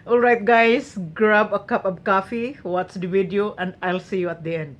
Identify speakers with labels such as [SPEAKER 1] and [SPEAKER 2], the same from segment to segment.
[SPEAKER 1] Alright guys, grab a cup of coffee, watch the video, and I'll see you at the end.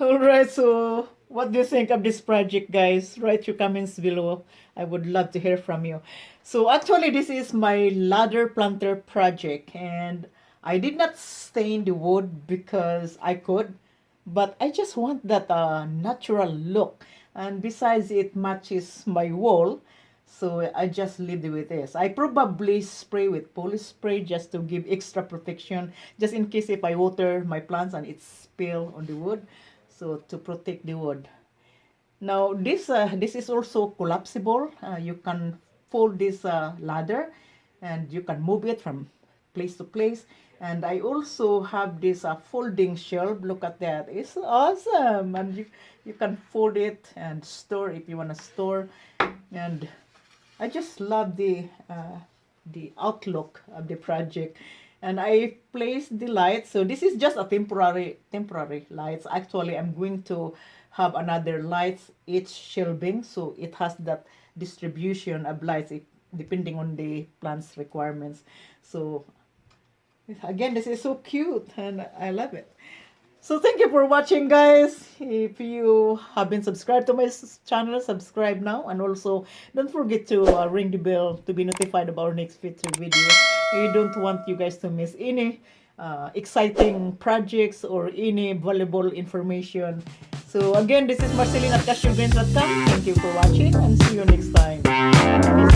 [SPEAKER 1] Alright, so what do you think of this project, guys? Write your comments below. I would love to hear from you. So actually, this is my ladder planter project, and I did not stain the wood because I could, but I just want that natural look. And besides, it matches my wall. So I just leave it with this. I probably spray with polish spray just to give extra protection, just in case if I water my plants and it spill on the wood, so to protect the wood. Now this is also collapsible. You can fold this ladder, and you can move it from place to place. And I also have this folding shelf. Look at that! It's awesome, and you can fold it and store if you want to store. And I just love the outlook of the project. And I placed the lights. So this is just a temporary lights. Actually, I'm going to have another lights each shelving, so it has that distribution of lights depending on the plant's requirements. So again, this is so cute and I love it. So thank you for watching, guys. If you haven't subscribed to my channel, subscribe now, and also don't forget to ring the bell to be notified about our next future video. We don't want you guys to miss any exciting projects or any valuable information. So again, this is Marcelina at CashewGreens.com. Thank you for watching and see you next time.